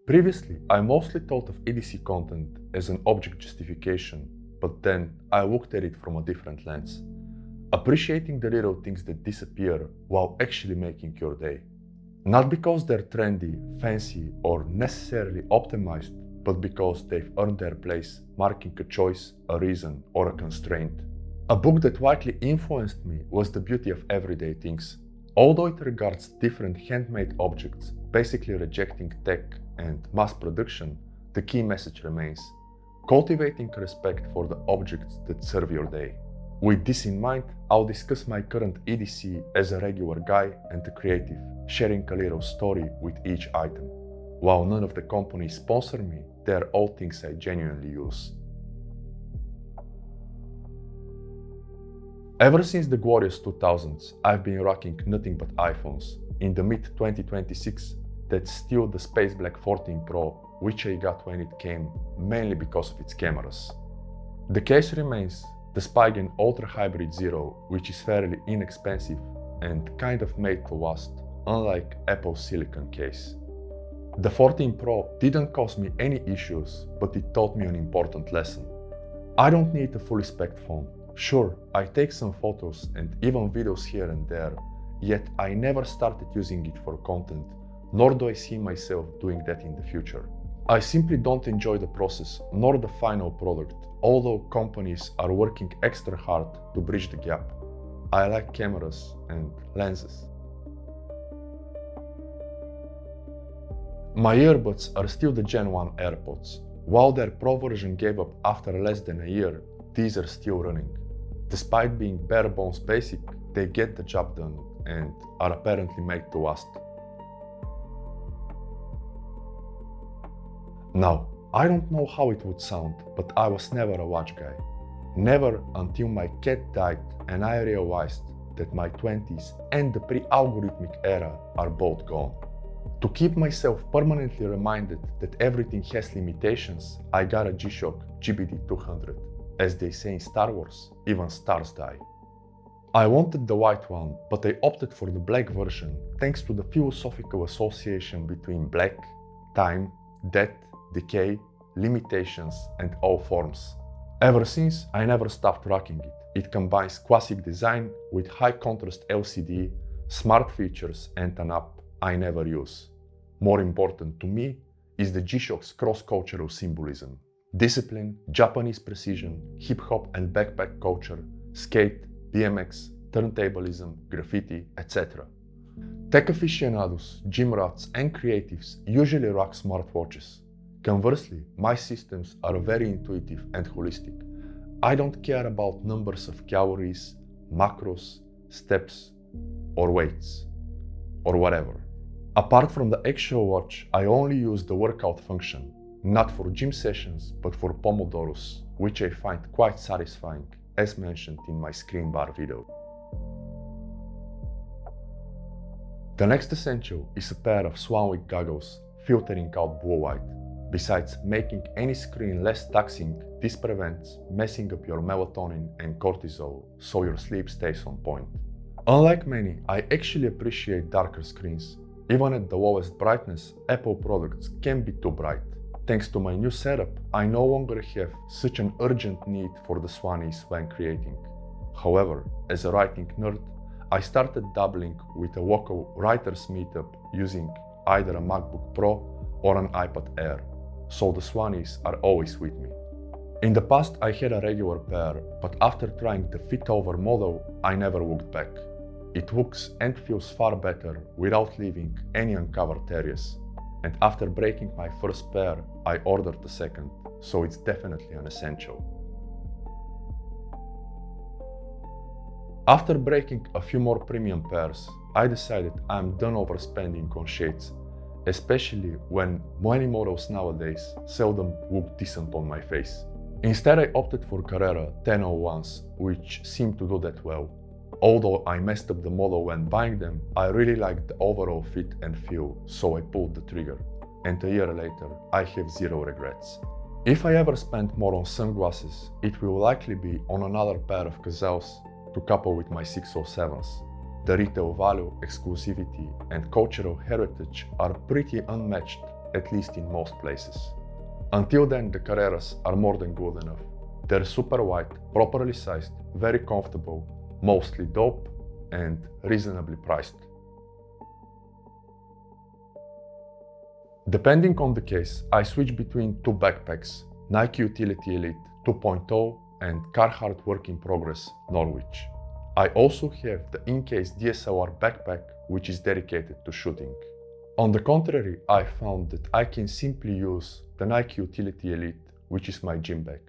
Previously, I mostly thought of EDC content as an object justification, but then I looked at it from a different lens, appreciating the little things that disappear while actually making your day. Not because they're trendy, fancy, or necessarily optimized, but because they've earned their place, marking a choice, a reason, or a constraint. A book that widely influenced me was The Beauty of Everyday Things. Although it regards different handmade objects, basically rejecting tech and mass production, the key message remains: cultivating respect for the objects that serve your day. With this in mind, I'll discuss my current EDC as a regular guy and a creative, sharing a little story with each item. While none of the companies sponsor me, they are all things I genuinely use. Ever since the glorious 2000s, I've been rocking nothing but iPhones. In the mid-2026, that's still the Space Black 14 Pro, which I got when it came, mainly because of its cameras. The case remains the Spigen Ultra Hybrid Zero, which is fairly inexpensive and kind of made to last, unlike Apple's silicon case. The 14 Pro didn't cause me any issues, but it taught me an important lesson. I don't need a fully spec'd phone. Sure, I take some photos and even videos here and there, yet I never started using it for content, nor do I see myself doing that in the future. I simply don't enjoy the process, nor the final product, although companies are working extra hard to bridge the gap. I like cameras and lenses. My earbuds are still the Gen 1 AirPods. While their Pro version gave up after less than a year, these are still running. Despite being bare bones basic, they get the job done and are apparently made to last. Now, I don't know how it would sound, but I was never a watch guy. Never until my cat died and I realized that my 20s and the pre-algorithmic era are both gone. To keep myself permanently reminded that everything has limitations, I got a G-Shock GBD200. As they say in Star Wars, even stars die. I wanted the white one, but I opted for the black version thanks to the philosophical association between black, time, death, decay, limitations, and all forms. Ever since, I never stopped rocking it. It combines classic design with high contrast LCD, smart features, and an app I never use. More important to me is the G-Shock's cross-cultural symbolism. Discipline, Japanese precision, hip-hop and backpack culture, skate, BMX, turntablism, graffiti, etc. Tech aficionados, gym rats, and creatives usually rock smartwatches. Conversely, my systems are very intuitive and holistic. I don't care about numbers of calories, macros, steps, or weights, or whatever. Apart from the actual watch, I only use the workout function, not for gym sessions, but for Pomodoros, which I find quite satisfying, as mentioned in my screen bar video. The next essential is a pair of Swanwick goggles, filtering out blue light. Besides making any screen less taxing, this prevents messing up your melatonin and cortisol, so your sleep stays on point. Unlike many, I actually appreciate darker screens. Even at the lowest brightness, Apple products can be too bright. Thanks to my new setup, I no longer have such an urgent need for the Swannies when creating. However, as a writing nerd, I started dabbling with a local writers meetup using either a MacBook Pro or an iPad Air, so the Swannies are always with me. In the past I had a regular pair, but after trying the fit-over model, I never looked back. It looks and feels far better without leaving any uncovered areas. And after breaking my first pair, I ordered the second, so it's definitely an essential. After breaking a few more premium pairs, I decided I'm done overspending on shades, especially when many models nowadays seldom look decent on my face. Instead, I opted for Carrera 1001s, which seem to do that well. Although I messed up the model when buying them, I really liked the overall fit and feel, so I pulled the trigger. And a year later, I have zero regrets. If I ever spend more on sunglasses, it will likely be on another pair of Gazelles to couple with my 607s. The retail value, exclusivity, and cultural heritage are pretty unmatched, at least in most places. Until then, the Carreras are more than good enough. They're super wide, properly sized, very comfortable, mostly dope, and reasonably priced. Depending on the case, I switch between two backpacks, Nike Utility Elite 2.0 and Carhartt Work in Progress Norwich. I also have the in-case DSLR backpack, which is dedicated to shooting. On the contrary, I found that I can simply use the Nike Utility Elite, which is my gym bag.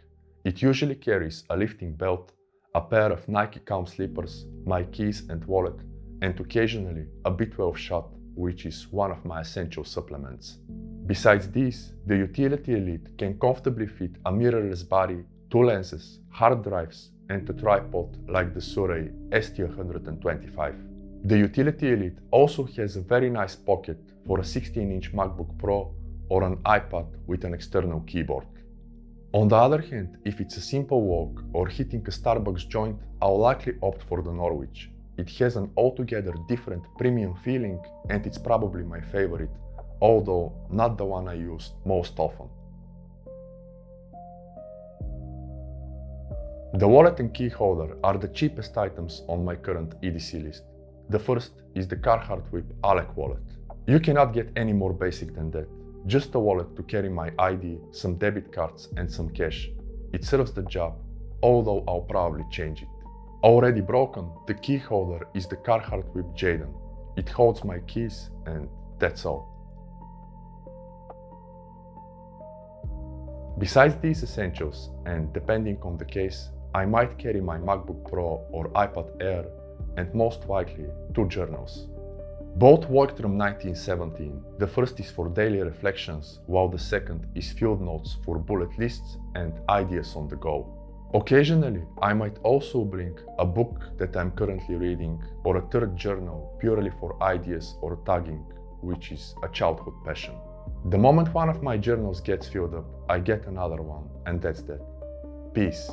It usually carries a lifting belt, a pair of Nike Calm slippers, my keys and wallet, and occasionally a B12 shot, which is one of my essential supplements. Besides this, the Utility Elite can comfortably fit a mirrorless body, 2 lenses, hard drives, and a tripod like the Surrey ST125. The Utility Elite also has a very nice pocket for a 16-inch MacBook Pro or an iPad with an external keyboard. On the other hand, if it's a simple walk or hitting a Starbucks joint, I'll likely opt for the Norwich. It has an altogether different premium feeling and it's probably my favorite, although not the one I use most often. The wallet and key holder are the cheapest items on my current EDC list. The first is the Carhartt Whip Alec wallet. You cannot get any more basic than that. Just a wallet to carry my ID, some debit cards and some cash. It serves the job, although I'll probably change it. Already broken, the key holder is the Carhartt Whip Jaden. It holds my keys and that's all. Besides these essentials, and depending on the case, I might carry my MacBook Pro or iPad Air and most likely 2 journals. Both worked from 1917. The first is for daily reflections, while the second is field notes for bullet lists and ideas on the go. Occasionally, I might also bring a book that I'm currently reading or a third journal purely for ideas or tagging, which is a childhood passion. The moment one of my journals gets filled up, I get another one, and that's that. Peace.